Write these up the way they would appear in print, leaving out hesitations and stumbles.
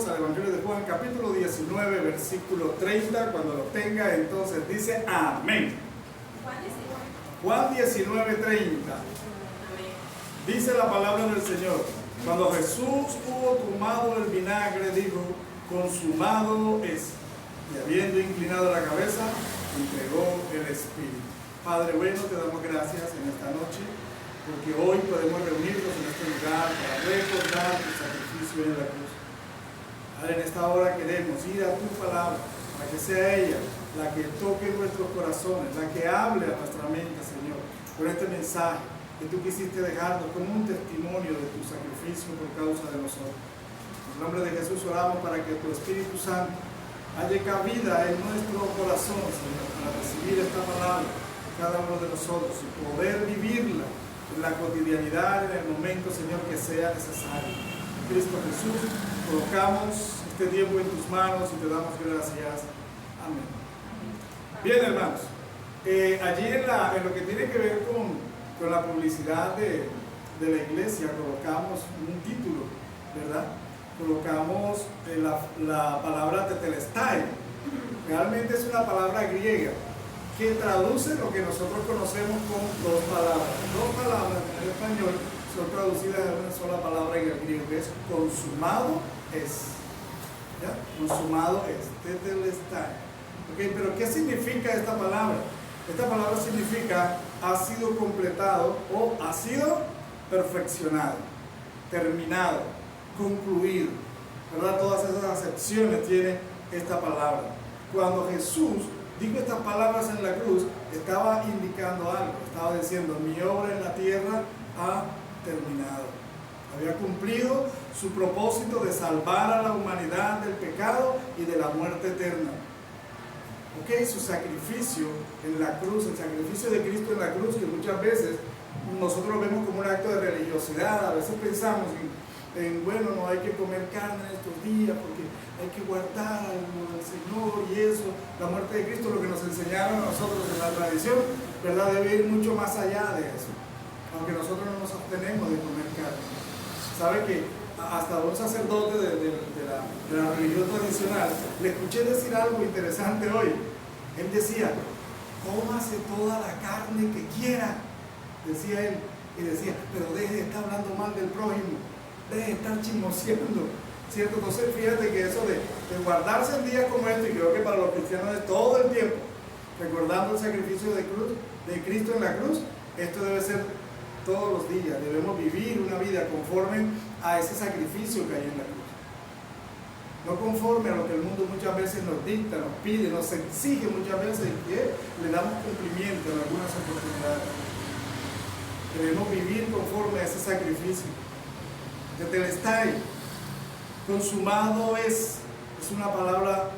al Evangelio de Juan, capítulo 19, versículo 30. Cuando lo tenga, entonces dice amén. Juan 19, 30. Dice la palabra del Señor: cuando Jesús hubo tomado el vinagre, dijo, consumado es. Y habiendo inclinado la cabeza, entregó el Espíritu. Padre bueno, te damos gracias en esta noche, porque hoy podemos reunirnos en este lugar para recordar tu sacrificio en la cruz. Padre, en esta hora queremos ir a tu palabra, para que sea ella la que toque nuestros corazones, la que hable a nuestra mente, Señor, con este mensaje que tú quisiste dejarnos como un testimonio de tu sacrificio por causa de nosotros. En el nombre de Jesús oramos para que tu Espíritu Santo haya cabida en nuestro corazón, Señor, para recibir esta palabra, cada uno de nosotros, y poder vivirla en la cotidianidad, en el momento, Señor, que sea necesario. Cristo Jesús, colocamos este tiempo en tus manos y te damos gracias. Amén. Bien, hermanos, allí en lo que tiene que ver con la publicidad de la iglesia, colocamos un título, ¿verdad? Colocamos la palabra tetelestai. Realmente es una palabra griega que traduce lo que nosotros conocemos como dos palabras. Dos palabras en el español son traducidas en una sola palabra en el griego, que es consumado es. ¿Ya? Consumado es, tetelestai. Okay, pero ¿qué significa esta palabra? Esta palabra significa ha sido completado o ha sido perfeccionado, terminado, concluido, ¿verdad? Todas esas acepciones tiene esta palabra. Cuando Jesús dijo estas palabras en la cruz, estaba indicando algo, estaba diciendo: mi obra en la tierra ha terminado. Había cumplido su propósito de salvar a la humanidad del pecado y de la muerte eterna. Okay, su sacrificio en la cruz, el sacrificio de Cristo en la cruz, que muchas veces nosotros lo vemos como un acto de religiosidad. A veces pensamos bueno, no hay que comer carne en estos días porque hay que guardar al Señor y eso. La muerte de Cristo, lo que nos enseñaron a nosotros en la tradición, ¿verdad?, debe ir mucho más allá de eso, aunque nosotros no nos abstenemos de comer carne. ¿Sabe que hasta un sacerdote de la religión tradicional le escuché decir algo interesante hoy? Él decía: cómase toda la carne que quiera, decía él, y decía, pero deje de estar hablando mal del prójimo, deje de estar chismoseando, ¿cierto? Entonces fíjate que eso de guardarse en días como este, y creo que para los cristianos es todo el tiempo, recordando el sacrificio de Cristo en la cruz, esto debe ser todos los días. Debemos vivir una vida conforme a ese sacrificio que hay en la cruz, no conforme a lo que el mundo muchas veces nos dicta, nos pide, nos exige muchas veces, y que le damos cumplimiento en algunas oportunidades. Debemos vivir conforme a ese sacrificio. Tetelestai, consumado es una palabra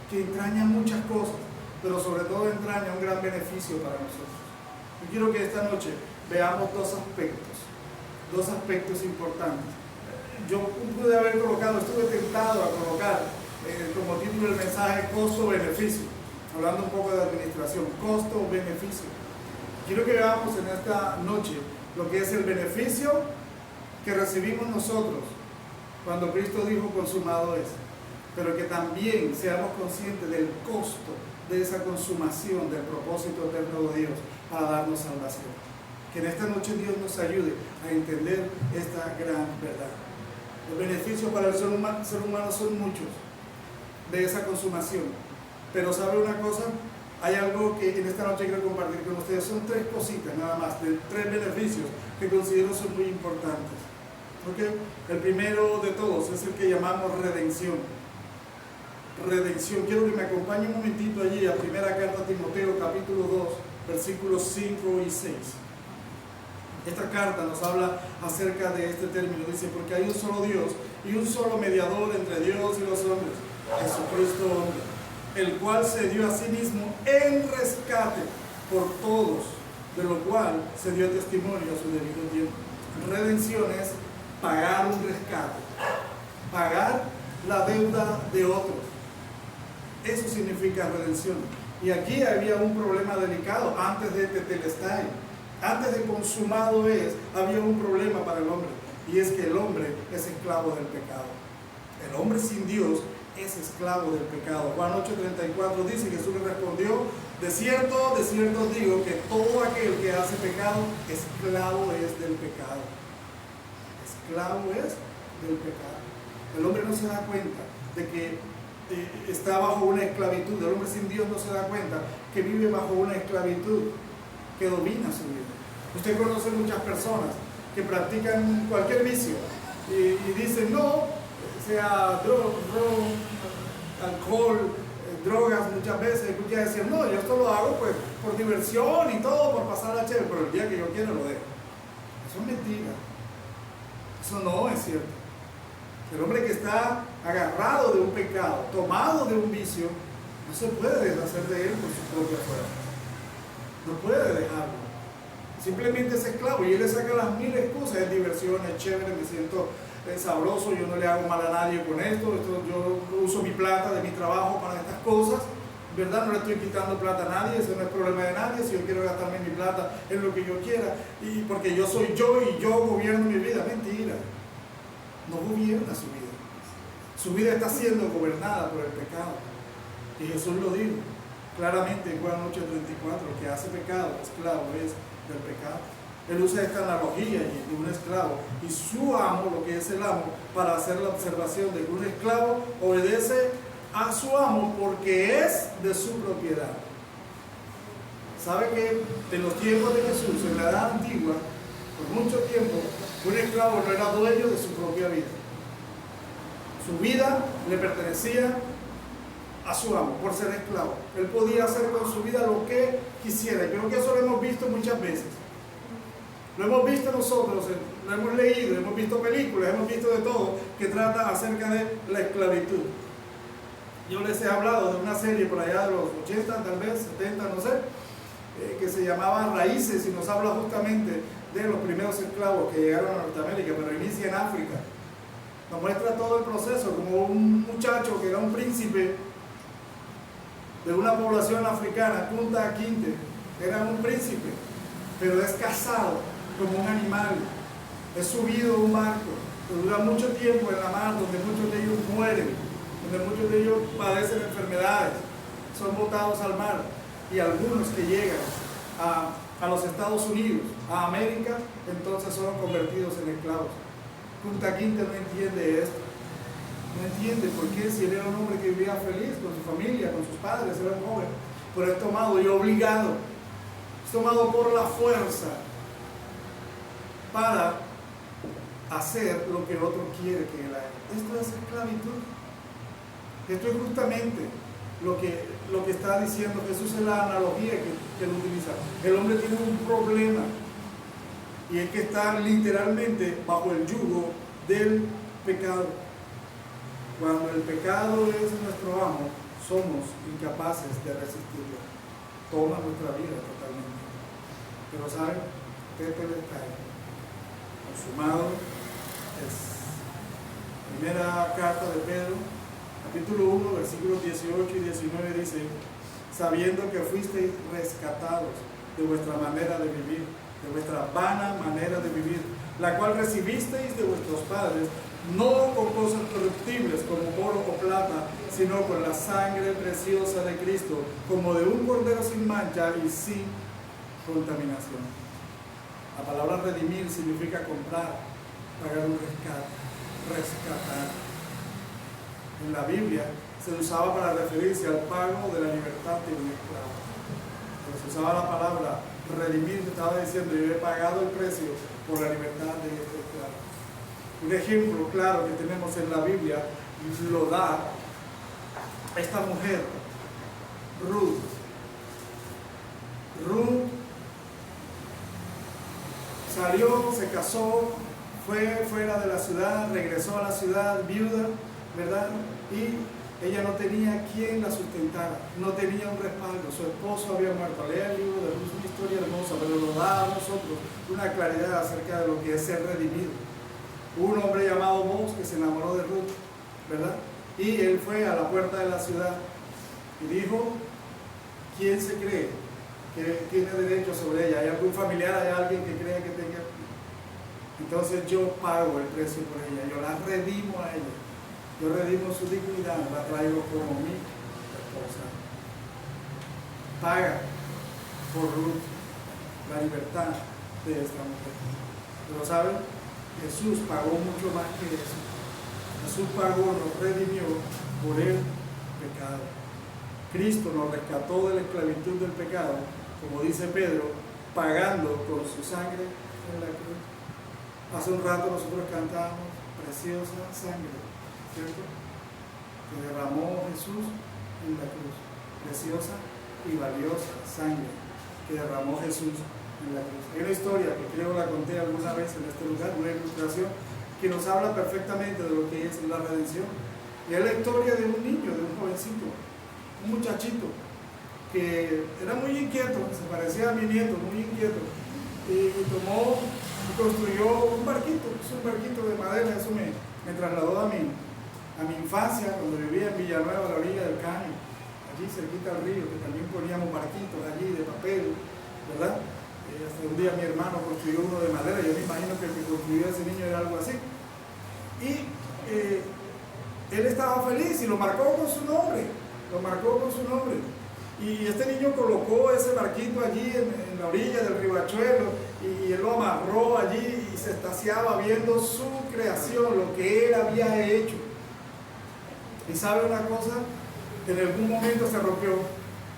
que entraña muchas cosas, pero sobre todo entraña un gran beneficio para nosotros. Yo quiero que esta noche veamos dos aspectos importantes. Yo pude haber colocado, estuve tentado a colocar como título del mensaje costo-beneficio, hablando un poco de administración, costo-beneficio. Quiero que veamos en esta noche lo que es el beneficio que recibimos nosotros cuando Cristo dijo consumado es, pero que también seamos conscientes del costo de esa consumación del propósito eterno de Dios para darnos salvación. Que en esta noche Dios nos ayude a entender esta gran verdad. Los beneficios para el ser humano son muchos de esa consumación, pero ¿sabe una cosa? Hay algo que en esta noche quiero compartir con ustedes. Son tres cositas nada más, de tres beneficios que considero son muy importantes. ¿Okay? El primero de todos es el que llamamos redención. Redención. Quiero que me acompañe un momentito allí a primera carta a Timoteo, capítulo 2, versículos 5 y 6. Esta carta nos habla acerca de este término. Dice: porque hay un solo Dios y un solo mediador entre Dios y los hombres, Jesucristo hombre, el cual se dio a sí mismo en rescate por todos, de lo cual se dio testimonio a su debido tiempo. Redención es pagar un rescate, pagar la deuda de otros. Eso significa redención. Y aquí había un problema delicado antes de tetelestai. Antes de consumado es, había un problema para el hombre, y es que el hombre es esclavo del pecado. El hombre sin Dios es esclavo del pecado. Juan 8:34 dice, Jesús le respondió, de cierto os digo que todo aquel que hace pecado, esclavo es del pecado. Esclavo es del pecado. El hombre no se da cuenta de que está bajo una esclavitud. El hombre sin Dios no se da cuenta que vive bajo una esclavitud que domina su vida. Usted conoce muchas personas que practican cualquier vicio y dicen no, sea alcohol, drogas. Muchas veces escucha decir no, yo esto lo hago pues por diversión y todo, por pasar la chévere, pero el día que yo quiero lo dejo. Eso es mentira. Eso no es cierto. El hombre que está agarrado de un pecado, tomado de un vicio, no se puede deshacer de él por su propia fuerza. No puede dejarlo. Simplemente es esclavo y él le saca las mil excusas. Es diversión, es chévere, me siento sabroso, yo no le hago mal a nadie con esto, yo uso mi plata de mi trabajo para estas cosas, ¿verdad? No le estoy quitando plata a nadie, ese no es problema de nadie. Si yo quiero gastarme mi plata en lo que yo quiera, y porque yo soy yo y yo gobierno mi vida. Mentira. No gobierna su vida. Su vida está siendo gobernada por el pecado. Y Jesús lo dijo claramente en Juan 8:34, el que hace pecado, esclavo es del pecado. Él usa esta analogía de un esclavo y su amo, lo que es el amo, para hacer la observación de que un esclavo obedece a su amo porque es de su propiedad. ¿Sabe que en los tiempos de Jesús, en la edad antigua, por mucho tiempo, un esclavo no era dueño de su propia vida? Su vida le pertenecía a su amo por ser esclavo. Él podía hacer con su vida lo que quisiera. Creo que eso lo hemos visto muchas veces. Lo hemos visto nosotros, lo hemos leído, hemos visto películas, hemos visto de todo que trata acerca de la esclavitud. Yo les he hablado de una serie por allá de los 80, tal vez 70, no sé, que se llamaba Raíces, y nos habla justamente de los primeros esclavos que llegaron a Norteamérica, pero inicia en África. Nos muestra todo el proceso, como un muchacho que era un príncipe de una población africana, Kunta Kinte, era un príncipe, pero es cazado como un animal, es subido a un barco, que dura mucho tiempo en la mar, donde muchos de ellos mueren, donde muchos de ellos padecen enfermedades, son botados al mar, y algunos que llegan a los Estados Unidos, a América, entonces son convertidos en esclavos. Kunta Kinte no entiende esto. No entiende por qué, si él era un hombre que vivía feliz con su familia, con sus padres, era un joven, pero es tomado y obligado, es tomado por la fuerza para hacer lo que el otro quiere que él haga. Esto es esclavitud. Esto es justamente lo que está diciendo Jesús en la analogía que él utiliza. El hombre tiene un problema y es que está literalmente bajo el yugo del pecado. Cuando el pecado es nuestro amo, somos incapaces de resistirlo. Toma nuestra vida totalmente. Pero ¿saben? ¿Qué te les cae? Consumado es. Primera carta de Pedro, capítulo 1, versículos 18 y 19 dice: sabiendo que fuisteis rescatados de vuestra manera de vivir, de vuestra vana manera de vivir, la cual recibisteis de vuestros padres, no con cosas corruptibles como oro o plata, sino con la sangre preciosa de Cristo, como de un cordero sin mancha y sin contaminación. La palabra redimir significa comprar, pagar un rescate, rescatar. En la Biblia se usaba para referirse al pago de la libertad de un esclavo. Pero se usaba la palabra redimir, que estaba diciendo: yo he pagado el precio por la libertad de este esclavo. Un ejemplo claro que tenemos en la Biblia lo da esta mujer, Ruth. Ruth salió, se casó, fue fuera de la ciudad, regresó a la ciudad viuda, ¿verdad? Y ella no tenía quien la sustentara, no tenía un respaldo, su esposo había muerto. Lea el libro de Ruth, una historia hermosa, pero nos da a nosotros una claridad acerca de lo que es ser redimido. Hubo un hombre llamado Boaz que se enamoró de Ruth, ¿verdad? Y él fue a la puerta de la ciudad y dijo: ¿quién se cree que tiene derecho sobre ella? ¿Hay algún familiar, hay alguien que crea que tenga? Entonces yo pago el precio por ella, yo la redimo a ella. Yo redimo su dignidad, la traigo como mi esposa. Paga por Ruth la libertad de esta mujer. Pero ¿saben? Jesús pagó mucho más que eso. Jesús pagó, nos redimió por el pecado. Cristo nos rescató de la esclavitud del pecado, como dice Pedro, pagando con su sangre en la cruz. Hace un rato nosotros cantábamos preciosa sangre, ¿cierto? Que derramó Jesús en la cruz. Preciosa y valiosa sangre que derramó Jesús en la cruz. Hay una historia que creo la conté alguna vez en este lugar, una ilustración que nos habla perfectamente de lo que es la redención. Y es la historia de un niño, de un jovencito, un muchachito que era muy inquieto, se parecía a mi nieto, muy inquieto, y tomó y construyó un barquito de madera. Eso me trasladó a mi infancia, cuando vivía en Villanueva, a la orilla del Caño, allí cerquita al río, que también poníamos barquitos allí de papel, ¿verdad? Hasta un día mi hermano construyó uno de madera. Yo me imagino que el que construyó ese niño era algo así. Y él estaba feliz y lo marcó con su nombre. Y este niño colocó ese barquito allí en la orilla del riachuelo y él lo amarró allí y se extasiaba viendo su creación, lo que él había hecho. Y sabe una cosa, en algún momento se rompió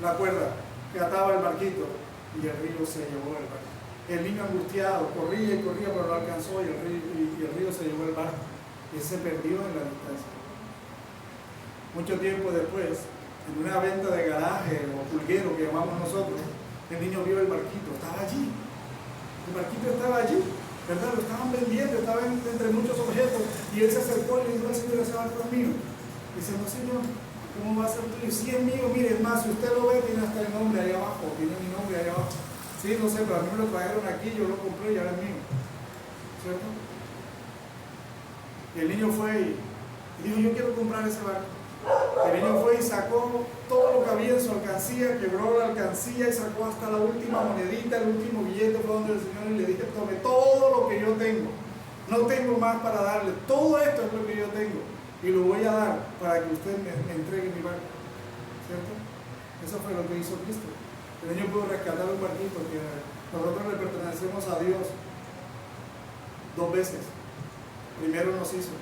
la cuerda que ataba el barquito y el río se llevó el barco. El niño angustiado corría y corría, pero no alcanzó y el río se llevó el barco y se perdió en la distancia. Mucho tiempo después, en una venta de garaje o pulguero que llamamos nosotros, el niño vio el barquito, estaba allí. El barquito estaba allí, ¿verdad? Lo estaban vendiendo, estaba entre muchos objetos y él se acercó y le dijo al Señor, ese barco es mío. Dice, no Señor, ¿cómo va a ser tuyo? Sí es mío, mire, es más, si usted lo ve, tiene hasta el nombre ahí abajo, tiene mi nombre ahí abajo. Sí, no sé, pero a mí me lo trajeron aquí, yo lo compré y ahora es mío. ¿Cierto? Y el niño fue y dijo, yo quiero comprar ese barco. El niño fue y sacó todo lo que había en su alcancía, quebró la alcancía y sacó hasta la última monedita, el último billete. Fue donde el Señor y le dije, tome todo lo que yo tengo. No tengo más para darle. Todo esto es lo que yo tengo. Y lo voy a dar para que usted me entregue mi barco. ¿Cierto? Eso fue lo que hizo Cristo. El niño pudo rescatar un barquito que nosotros le pertenecemos a Dios 2 veces. Primero nos hizo,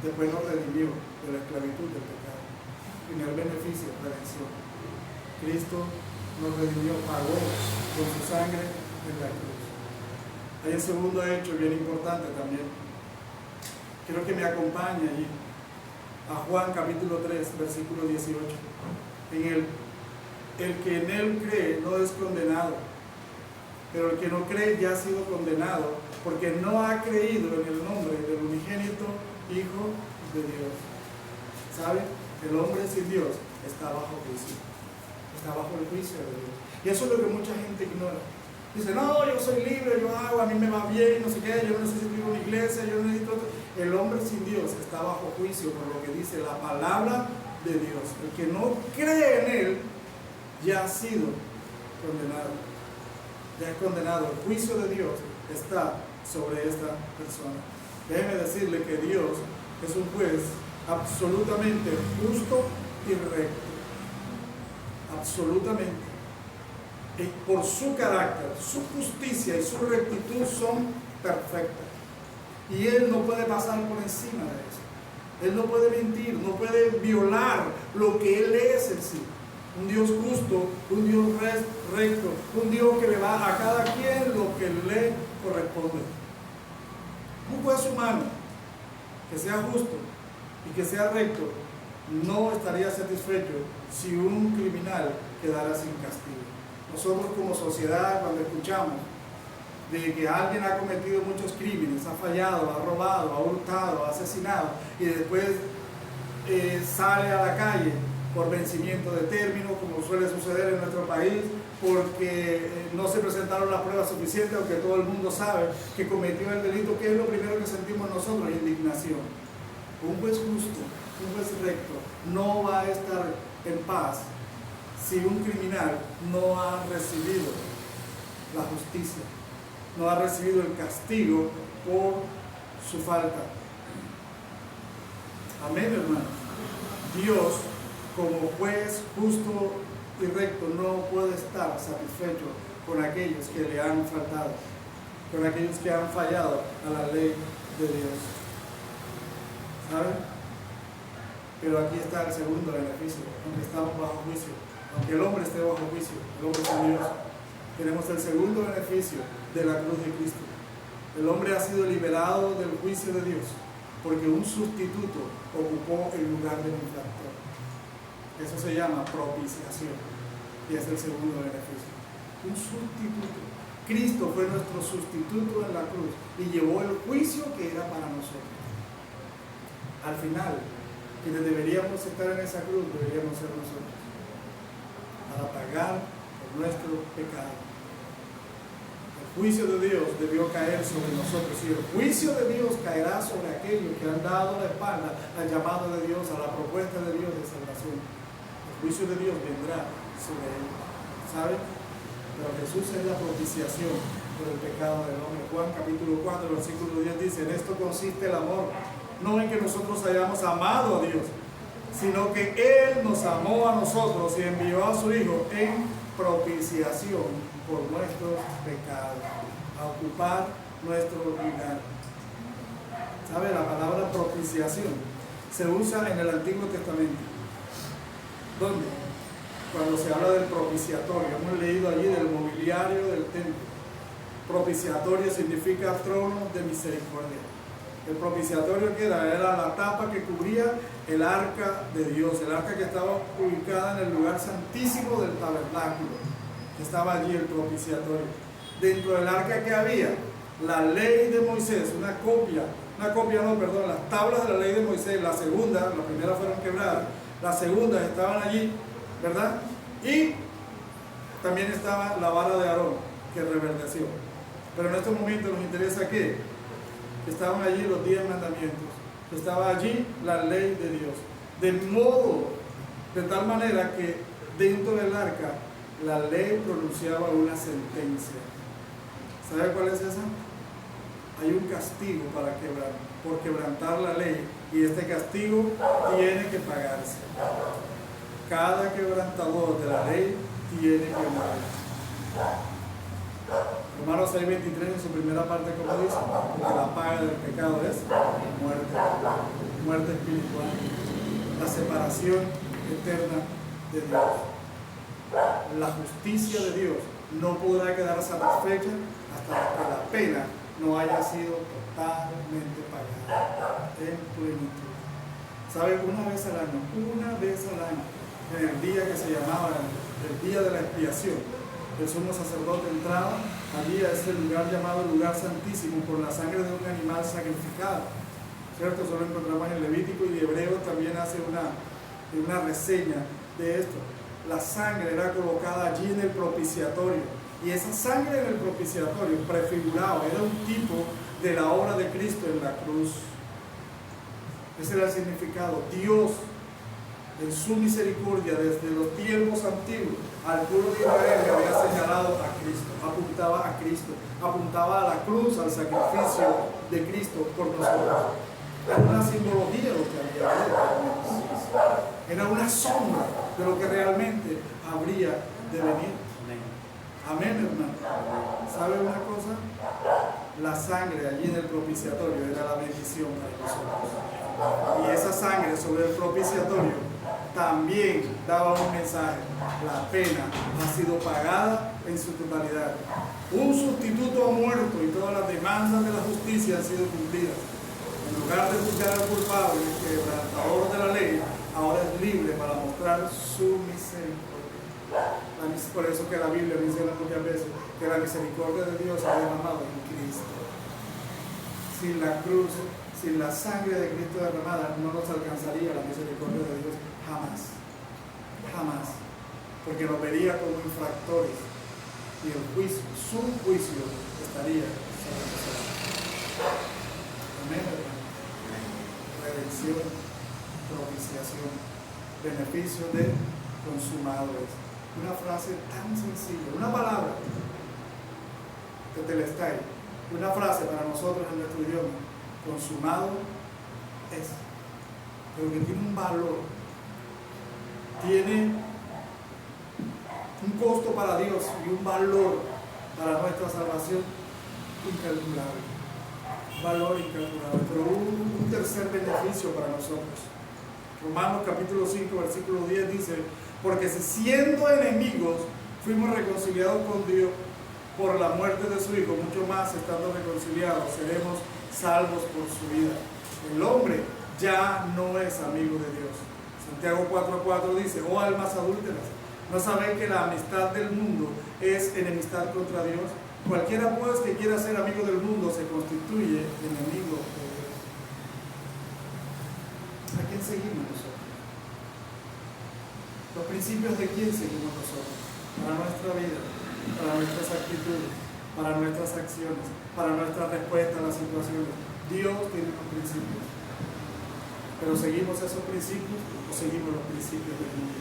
después nos redimió de la esclavitud del pecado. Primer beneficio, redención. Cristo nos redimió, pagó con su sangre en la cruz. Hay un segundo hecho bien importante también. Quiero que me acompañe allí a Juan capítulo 3, versículo 18. El que en él cree no es condenado, pero el que no cree ya ha sido condenado, porque no ha creído en el nombre del unigénito Hijo de Dios. ¿Sabe? El hombre sin Dios está bajo juicio. Está bajo el juicio de Dios. Y eso es lo que mucha gente ignora. Dice, no, yo soy libre, yo hago, a mí me va bien, no sé qué, yo no necesito ir a una iglesia, yo no necesito otro. El hombre sin Dios está bajo juicio por lo que dice la palabra de Dios. El que no cree en él ya ha sido condenado. Ya es condenado. El juicio de Dios está sobre esta persona. Déjeme decirle que Dios es un juez absolutamente justo y recto. Absolutamente. Y por su carácter, su justicia y su rectitud son perfectas. Y Él no puede pasar por encima de eso. Él no puede mentir, no puede violar lo que Él es en sí. Un Dios justo, un Dios recto, un Dios que le va a cada quien lo que le corresponde. Un juez humano que sea justo y que sea recto no estaría satisfecho si un criminal quedara sin castigo. Nosotros como sociedad, cuando escuchamos de que alguien ha cometido muchos crímenes, ha fallado, ha robado, ha hurtado, ha asesinado y después sale a la calle por vencimiento de término, como suele suceder en nuestro país, porque no se presentaron las pruebas suficientes, aunque todo el mundo sabe que cometió el delito, ¿qué es lo primero que sentimos nosotros? Indignación. Un juez justo, un juez recto, no va a estar en paz si un criminal no ha recibido la justicia, no ha recibido el castigo por su falta. Amén, hermano. Dios, como juez justo y recto, no puede estar satisfecho con aquellos que le han faltado, con aquellos que han fallado a la ley de Dios. ¿Saben? Pero aquí está el segundo beneficio, aunque estamos bajo juicio, aunque el hombre esté bajo juicio, el hombre es Dios. Tenemos el segundo beneficio de la cruz de Cristo. El hombre ha sido liberado del juicio de Dios porque un sustituto ocupó el lugar del infractor. Eso se llama propiciación y es el segundo beneficio. Un sustituto. Cristo fue nuestro sustituto en la cruz y llevó el juicio que era para nosotros. Al final, quienes deberíamos estar en esa cruz deberíamos ser nosotros, para pagar por nuestro pecado. El juicio de Dios debió caer sobre nosotros y el juicio de Dios caerá sobre aquellos que han dado la espalda al llamado de Dios, a la propuesta de Dios de salvación. El juicio de Dios vendrá sobre ellos, ¿saben? Pero Jesús es la propiciación por el pecado del hombre. Juan capítulo 4, versículo 10 dice: en esto consiste el amor, no en que nosotros hayamos amado a Dios, sino que Él nos amó a nosotros y envió a su Hijo en propiciación por nuestros pecados, a ocupar nuestro lugar. ¿Sabe? La palabra propiciación se usa en el Antiguo Testamento. ¿Dónde? Cuando se habla del propiciatorio. Hemos leído allí del mobiliario del templo. Propiciatorio significa trono de misericordia. El propiciatorio que era la tapa que cubría el arca de Dios, el arca que estaba ubicada en el lugar santísimo del tabernáculo. Estaba allí el propiciatorio. Dentro del arca que había la ley de Moisés, las tablas de la ley de Moisés, la primera fueron quebradas, las segundas estaban allí, ¿verdad? Y también estaba la vara de Aarón que reverdeció. Pero en estos momentos nos interesa que estaban allí los 10 mandamientos, estaba allí la ley de Dios, de tal manera que dentro del arca la ley pronunciaba una sentencia. ¿Sabe cuál es esa? Hay un castigo por quebrantar la ley, y este castigo tiene que pagarse. Cada quebrantador de la ley tiene que morir. Romanos 6:23 en su primera parte, como dice, porque la paga del pecado es muerte espiritual, la separación eterna de Dios. La justicia de Dios no podrá quedar satisfecha hasta que la pena no haya sido totalmente pagada en plenitud. ¿Sabe? Una vez al año, en el día que se llamaba el día de la expiación, el sumo sacerdote entraba allí a ese lugar llamado lugar santísimo por la sangre de un animal sacrificado, ¿cierto? Eso lo encontramos en Levítico, y Hebreos también hace una reseña de esto. La sangre era colocada allí en el propiciatorio, y esa sangre en el propiciatorio prefiguraba, era un tipo de la obra de Cristo en la cruz. Ese era el significado. Dios, en su misericordia, desde los tiempos antiguos, al pueblo de Israel le había señalado a Cristo, apuntaba a la cruz, al sacrificio de Cristo por nosotros. Era una simbología de lo que había realmente. Era una sombra de lo que realmente habría de venir. Amén, hermano. ¿Sabe una cosa? La sangre allí en el propiciatorio era la bendición para nosotros. Y esa sangre sobre el propiciatorio también daba un mensaje: la pena ha sido pagada en su totalidad. Un sustituto ha muerto y todas las demandas de la justicia han sido cumplidas. En lugar de juzgar al culpable, el quebrantador de la ley ahora es libre para mostrar su misericordia. Por eso que la Biblia menciona muchas veces que la misericordia de Dios se ha derramado en Cristo. Sin la cruz, sin la sangre de Cristo derramada, no nos alcanzaría la misericordia de Dios jamás. Jamás. Porque nos vería como infractores, y el juicio, su juicio, estaría sobre nosotros. Amén, hermano. Redención, propiciación, beneficio de consumado es. Una frase tan sencilla, una palabra que telestai, una frase para nosotros en nuestro idioma: consumado es. pero que tiene un valor, tiene un costo para Dios y un valor para nuestra salvación incalculable. Valor incalculable, pero un tercer beneficio para nosotros. Romanos capítulo 5, versículo 10 dice: porque si siendo enemigos fuimos reconciliados con Dios por la muerte de su Hijo, mucho más estando reconciliados seremos salvos por su vida. El hombre ya no es amigo de Dios. Santiago 4:4 dice: oh almas adúlteras, ¿no sabéis que la amistad del mundo es enemistad contra Dios? Cualquiera pues que quiera ser amigo del mundo se constituye enemigo de Dios. ¿A quién seguimos nosotros? ¿Los principios de quién seguimos nosotros? Para nuestra vida, para nuestras actitudes, para nuestras acciones, para nuestra respuesta a las situaciones. Dios tiene unos principios. ¿Pero seguimos esos principios o seguimos los principios del mundo?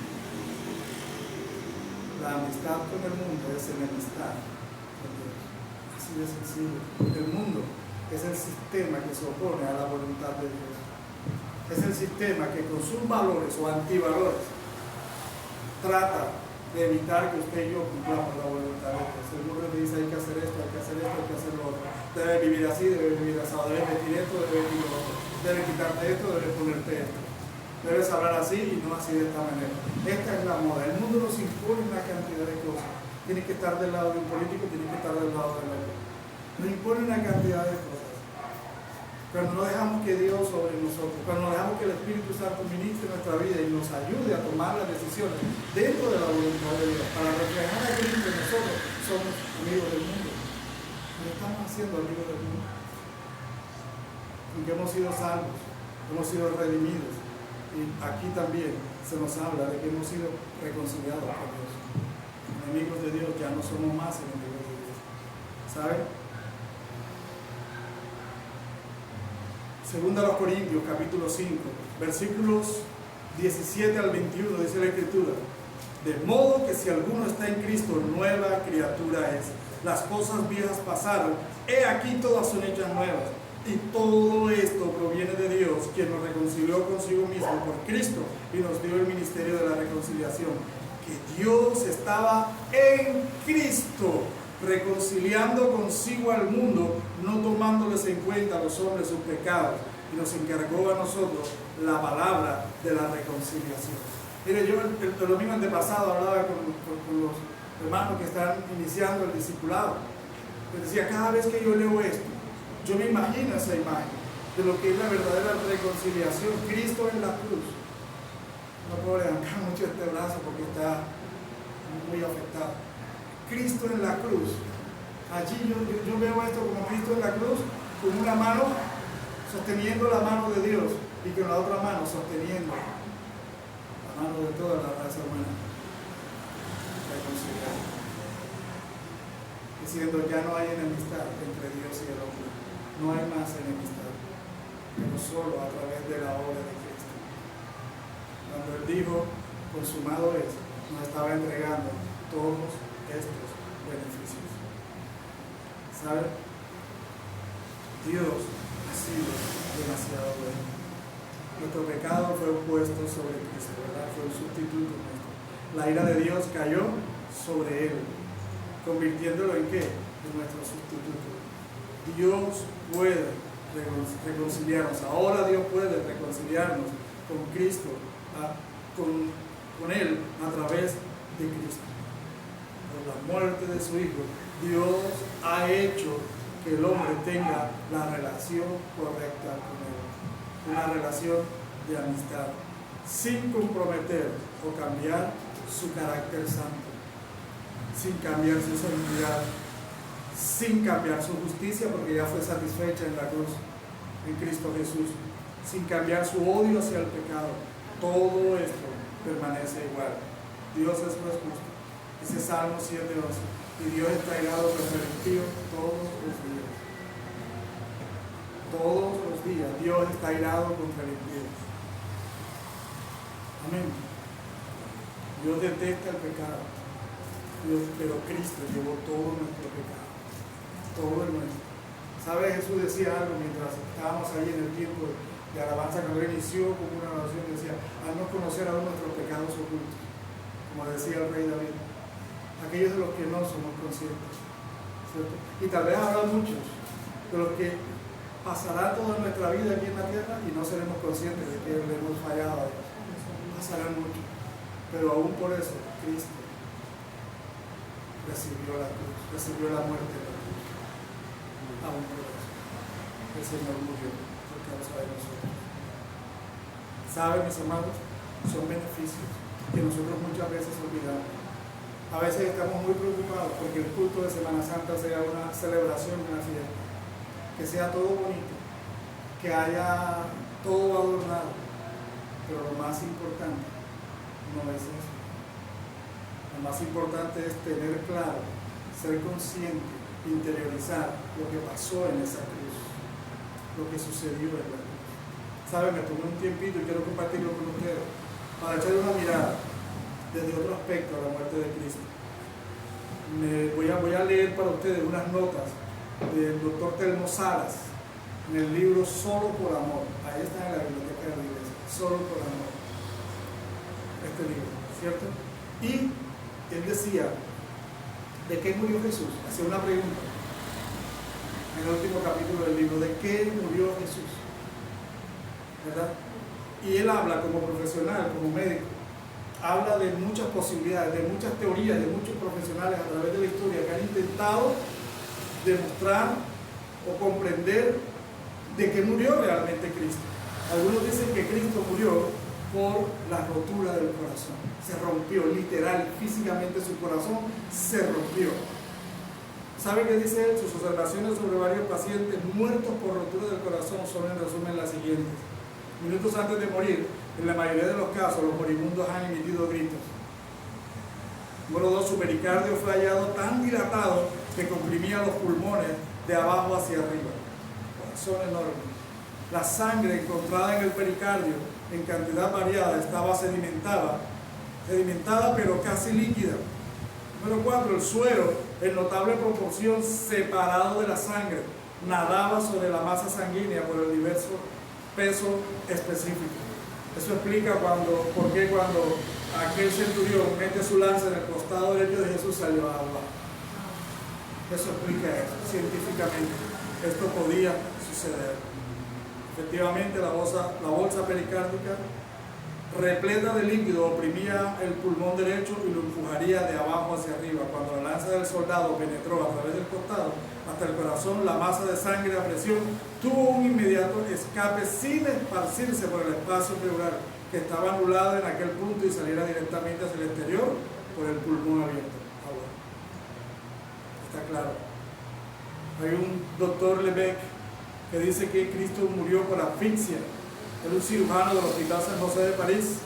La amistad con el mundo es enemistad con Dios. Así de sencillo. El mundo es el sistema que se opone a la voluntad de Dios. Es el sistema que con sus valores o antivalores trata de evitar que usted y yo cumplamos la voluntad de Dios. El mundo le dice: hay que hacer esto, hay que hacer esto, hay que hacer lo otro. Debe vivir así, debe vivir así, debe vestir esto, debe vestir lo otro. Debe quitarte esto, debe ponerte esto. Debes hablar así y no así de esta manera. Esta es la moda. El mundo nos impone una cantidad de cosas. Tienes que estar del lado de un político, tienes que estar del lado del otro. Nos impone una cantidad de cosas. Pero no dejamos que Dios sobre nosotros, pero no dejamos que el Espíritu Santo ministre nuestra vida y nos ayude a tomar las decisiones dentro de la voluntad de Dios. Para reflejar a Cristo, nosotros somos amigos del mundo. Nos estamos haciendo amigos del mundo. Porque hemos sido salvos, hemos sido redimidos. Y aquí también se nos habla de que hemos sido reconciliados con Dios. Enemigos de Dios, ya no somos más enemigos de Dios. ¿Saben? Segunda a los Corintios, capítulo 5, versículos 17 al 21, dice la Escritura: de modo que si alguno está en Cristo, nueva criatura es. Las cosas viejas pasaron, he aquí todas son hechas nuevas. Y todo esto proviene de Dios, quien nos reconcilió consigo mismo por Cristo y nos dio el ministerio de la reconciliación. Que Dios estaba en Cristo, reconciliando consigo al mundo, no tomándoles en cuenta a los hombres sus pecados, y nos encargó a nosotros la palabra de la reconciliación. Mire, yo el domingo antepasado hablaba con los hermanos que están iniciando el discipulado. Les decía: cada vez que yo leo esto, yo me imagino esa imagen de lo que es la verdadera reconciliación. Cristo en la cruz. No puedo levantar mucho este brazo porque está muy afectado. Cristo en la cruz. Allí yo veo esto como Cristo en la cruz, con una mano sosteniendo la mano de Dios y con la otra mano sosteniendo la mano de toda la raza humana. Reconciliar. Diciendo: ya no hay enemistad entre Dios y el hombre. No hay más enemistad, pero solo a través de la obra de Cristo. Cuando Él dijo: consumado es, nos estaba entregando todos estos beneficios. ¿Sabe? Dios ha sido demasiado bueno. Nuestro pecado fue puesto sobre Cristo, ¿verdad? Fue un sustituto nuestro. La ira de Dios cayó sobre Él, convirtiéndolo en ¿qué? En nuestro sustituto. Dios puede reconciliarnos. Ahora Dios puede reconciliarnos con Cristo, con Él a través de Cristo. Por la muerte de su Hijo, Dios ha hecho que el hombre tenga la relación correcta con Él. Una relación de amistad, sin comprometer o cambiar su carácter santo, sin cambiar su santidad, sin cambiar su justicia, porque ya fue satisfecha en la cruz, en Cristo Jesús, sin cambiar su odio hacia el pecado. Todo esto permanece igual. Dios es justo. Ese Salmo 7:11. Y Dios está airado contra el impío todos los días. Todos los días Dios está airado contra el impío. Amén. Dios detesta el pecado, pero Cristo llevó todo nuestro pecado, todo el nuestro. ¿Sabe? Jesús decía algo mientras estábamos ahí en el tiempo de alabanza cuando él inició como una oración, decía, al no conocer aún nuestros pecados ocultos, como decía el rey David, aquellos de los que no somos conscientes, ¿cierto? Y tal vez habrá muchos de los que pasará toda nuestra vida aquí en la tierra y no seremos conscientes de que le hemos fallado a Dios. Pasarán muchos, pero aún por eso Cristo recibió la cruz, recibió la muerte de la cruz. Aún por eso el Señor murió por causa de nosotros. ¿Saben, mis amados? Son beneficios que nosotros muchas veces olvidamos. A veces estamos muy preocupados porque el culto de Semana Santa sea una celebración, una fiesta, que sea todo bonito, que haya todo adornado, pero lo más importante no es eso. Lo más importante es tener claro, ser consciente, interiorizar lo que pasó en esa cruz, lo que sucedió en la cruz. Saben, me tomé un tiempito y quiero compartirlo con ustedes para echarle una mirada desde otro aspecto a la muerte de Cristo. Voy a leer para ustedes unas notas del doctor Telmo Salas en el libro Solo por Amor. Ahí está en la biblioteca de la iglesia, Solo por Amor, este libro, ¿cierto? Y él decía, ¿de qué murió Jesús? Hacía una pregunta en el último capítulo del libro, ¿de qué murió Jesús? ¿Verdad? Y él habla como profesional, como médico, habla de muchas posibilidades, de muchas teorías, de muchos profesionales a través de la historia que han intentado demostrar o comprender de qué murió realmente Cristo. Algunos dicen que Cristo murió por la rotura del corazón. Se rompió, literal, físicamente su corazón se rompió. ¿Sabe qué dice él? Sus observaciones sobre varios pacientes muertos por rotura del corazón son en resumen las siguientes. Minutos antes de morir, en la mayoría de los casos, los moribundos han emitido gritos. Número 2, su pericardio fue hallado tan dilatado que comprimía los pulmones de abajo hacia arriba. Corazón enorme. La sangre encontrada en el pericardio en cantidad variada estaba sedimentada pero casi líquida. Número 4, el suero en notable proporción separado de la sangre nadaba sobre la masa sanguínea por el diverso peso específico. Eso explica por qué cuando aquel centurión mete su lanza en el costado derecho de Jesús salió agua. Eso explica eso, científicamente. Esto podía suceder. Efectivamente, la bolsa pericárdica repleta de líquido oprimía el pulmón derecho y lo empujaría de abajo hacia arriba. Cuando la lanza del soldado penetró a través del costado hasta el corazón, la masa de sangre a presión tuvo un inmediato escape sin esparcirse por el espacio pleural, que estaba anulado en aquel punto y saliera directamente hacia el exterior por el pulmón abierto. Ahora, está claro. Hay un doctor Lebec que dice que Cristo murió por asfixia. Era un cirujano del Hospital San José de París.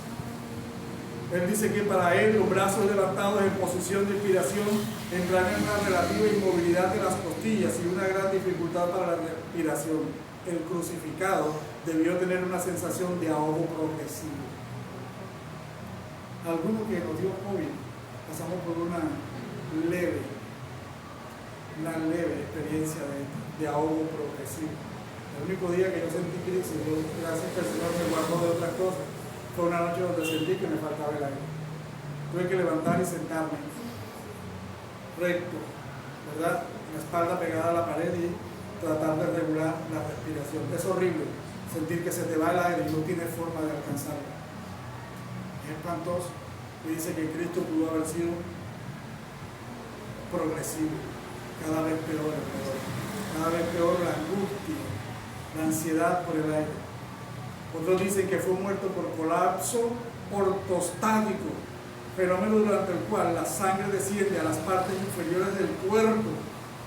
Él dice que para él los brazos levantados en posición de inspiración entran en una relativa inmovilidad de las costillas y una gran dificultad para la respiración. El crucificado debió tener una sensación de ahogo progresivo. Algunos que nos dio COVID pasamos por una leve experiencia de ahogo progresivo. El único día que yo sentí crisis, gracias que el Señor me guardó de otras cosas, fue una noche donde sentí que me faltaba el aire. Tuve que levantar y sentarme recto, ¿verdad? La espalda pegada a la pared y tratar de regular la respiración. Es horrible sentir que se te va el aire y no tienes forma de alcanzarlo. Es espantoso. Y dice que Cristo pudo haber sido progresivo, cada vez peor, cada vez peor la angustia, la ansiedad por el aire. Otros dicen que fue muerto por colapso ortostático, fenómeno durante el cual la sangre desciende a las partes inferiores del cuerpo.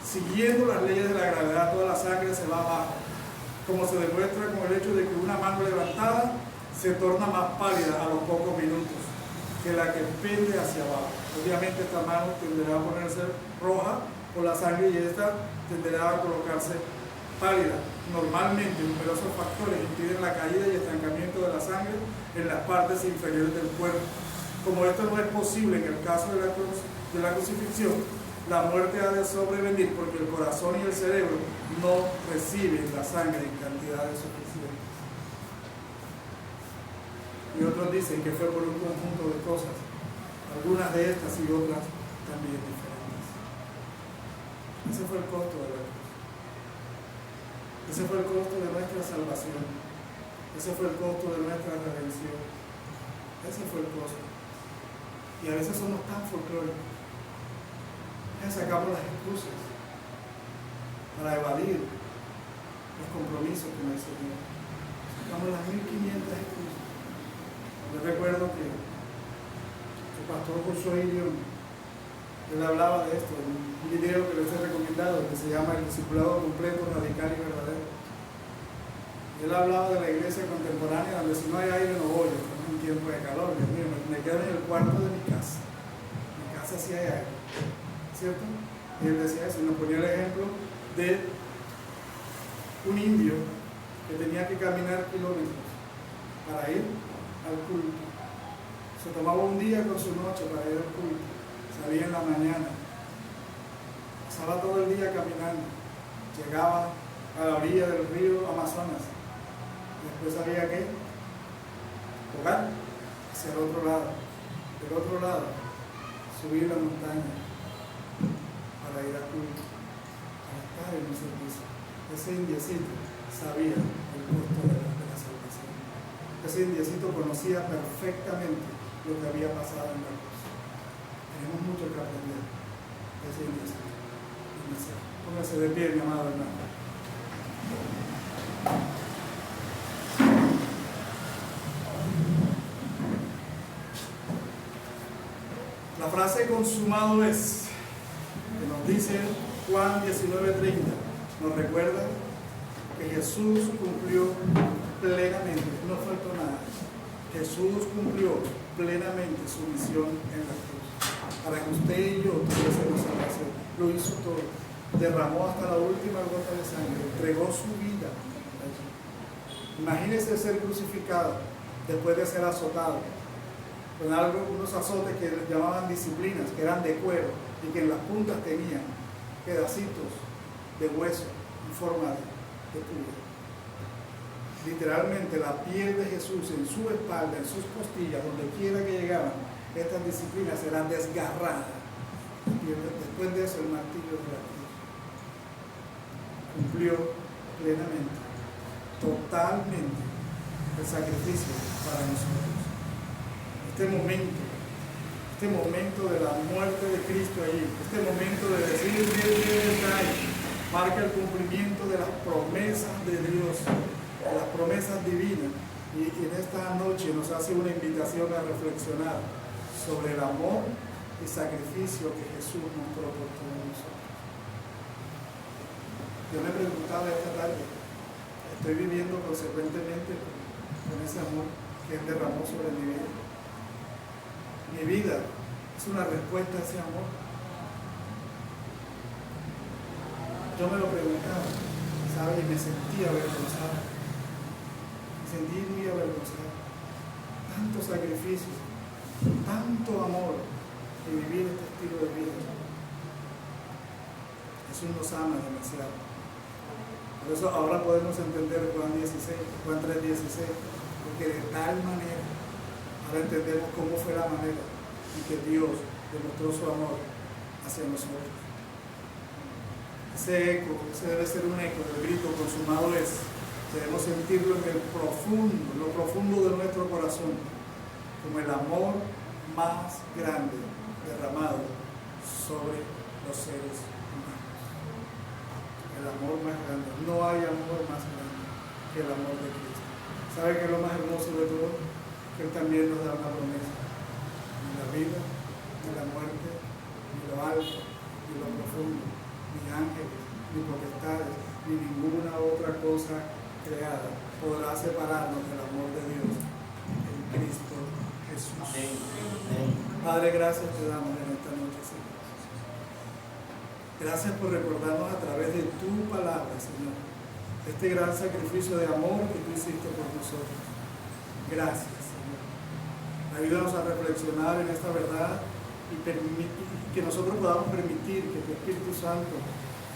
Siguiendo las leyes de la gravedad, toda la sangre se va abajo, como se demuestra con el hecho de que una mano levantada se torna más pálida a los pocos minutos que la que pende hacia abajo. Obviamente esta mano tenderá a ponerse roja por la sangre y esta tenderá a colocarse pálida. Normalmente numerosos factores impiden la caída y estancamiento de la sangre en las partes inferiores del cuerpo. Como esto no es posible en el caso de la crucifixión, la muerte ha de sobrevenir porque el corazón y el cerebro no reciben la sangre en cantidades suficientes. y otros dicen que fue por un conjunto de cosas, algunas de estas y otras también diferentes. Ese fue el costo de la cruz. Ese fue el costo de nuestra salvación. Ese fue el costo de nuestra redención. Ese fue el costo. Y a veces somos tan folclóricos. Ya sacamos las excusas para evadir los compromisos con el Señor. Sacamos las 1500 excusas. Yo recuerdo que el pastor Josué Irión, él hablaba de esto en un video que les he recomendado que se llama El Discipulado Completo, Radical y Verdadero. Él hablaba de la iglesia contemporánea donde si no hay aire no voy, estamos en tiempo de calor, Dios mío, me quedo en el cuarto de mi casa. En mi casa sí hay aire, ¿cierto? Y él decía eso, y nos ponía el ejemplo de un indio que tenía que caminar kilómetros para ir al culto. Se tomaba un día con su noche para ir al culto. Salía en la mañana. Pasaba todo el día caminando. Llegaba a la orilla del río Amazonas. Después había que jugar hacia el otro lado. Del otro lado, subir la montaña para ir al culto, para estar en un servicio. Ese indiecito sabía el costo de la salvación. Ese indiecito conocía perfectamente lo que había pasado en la cruz. Tenemos mucho que aprender de ese indiecito. Póngase de pie, mi amado hermano. La frase consumado es, que nos dice Juan 19:30, nos recuerda que Jesús cumplió plenamente, no faltó nada. Jesús cumplió plenamente su misión en la cruz, para que usted y yo tuviésemos salvación. Lo hizo todo, derramó hasta la última gota de sangre, entregó su vida allí. Imagínese ser crucificado después de ser azotado con unos azotes que llamaban disciplinas, que eran de cuero y que en las puntas tenían pedacitos de hueso en forma de púa. Literalmente la piel de Jesús en su espalda, en sus costillas, donde quiera que llegaban, estas disciplinas eran desgarradas. Después de eso, el martillo de la cruz cumplió plenamente, totalmente el sacrificio para nosotros. Este momento de la muerte de Cristo allí, este momento de decir bien marca el cumplimiento de las promesas de Dios, de las promesas divinas, y en esta noche nos hace una invitación a reflexionar sobre el amor y sacrificio que Jesús mostró por todos nosotros. Yo me preguntaba esta tarde, ¿estoy viviendo consecuentemente con ese amor que Él derramó sobre mi vida? Mi vida es una respuesta a ese amor. Yo me lo preguntaba, ¿sabes? Y me sentía avergonzado. Me sentí muy avergonzado. Tanto sacrificio, tanto amor y vivir este estilo de vida. Jesús nos ama demasiado. Por eso ahora podemos entender Juan 3:16, porque de tal manera ahora entendemos cómo fue la manera en que Dios demostró su amor hacia nosotros. Ese eco, ese debe ser un eco del grito consumado es. Debemos sentirlo en lo profundo de nuestro corazón, como el amor más grande derramado sobre los seres humanos. El amor más grande. No hay amor más grande que el amor de Cristo. ¿Sabe qué es lo más hermoso de todo? Que Él también nos da una promesa. Ni la vida, ni la muerte, ni lo alto, ni lo profundo, ni ángeles, ni potestades, ni ninguna otra cosa creada podrá separarnos del amor de Dios en Cristo Jesús. Padre, gracias te damos en esta noche, Señor. Gracias por recordarnos a través de tu palabra, Señor, este gran sacrificio de amor que tú hiciste por nosotros. Gracias. Ayúdanos a reflexionar en esta verdad y que nosotros podamos permitir que tu Espíritu Santo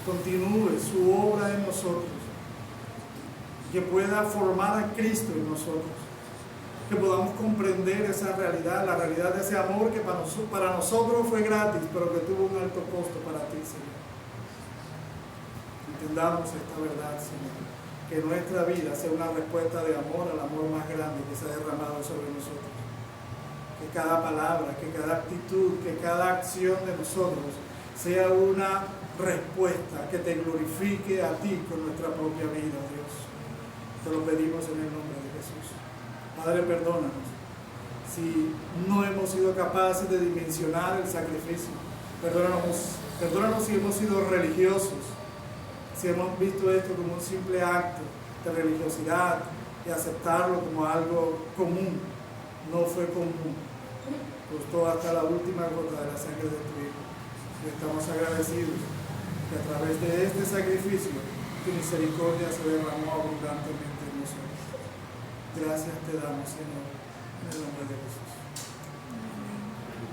continúe su obra en nosotros, que pueda formar a Cristo en nosotros, que podamos comprender esa realidad, la realidad de ese amor que para nosotros fue gratis, pero que tuvo un alto costo para ti, Señor. Entendamos esta verdad, Señor, que nuestra vida sea una respuesta de amor al amor más grande que se ha derramado sobre nosotros. Que cada palabra, que cada actitud, que cada acción de nosotros sea una respuesta que te glorifique a ti con nuestra propia vida, Dios. Te lo pedimos en el nombre de Jesús. Padre, perdónanos si no hemos sido capaces de dimensionar el sacrificio. Perdónanos si hemos sido religiosos, si hemos visto esto como un simple acto de religiosidad y aceptarlo como algo común. No fue común. Costó hasta la última gota de la sangre de tu Hijo. Y estamos agradecidos que a través de este sacrificio tu misericordia se derramó abundantemente en nosotros. Gracias te damos, Señor, en el nombre de Jesús.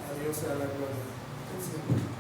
A Dios sea la gloria.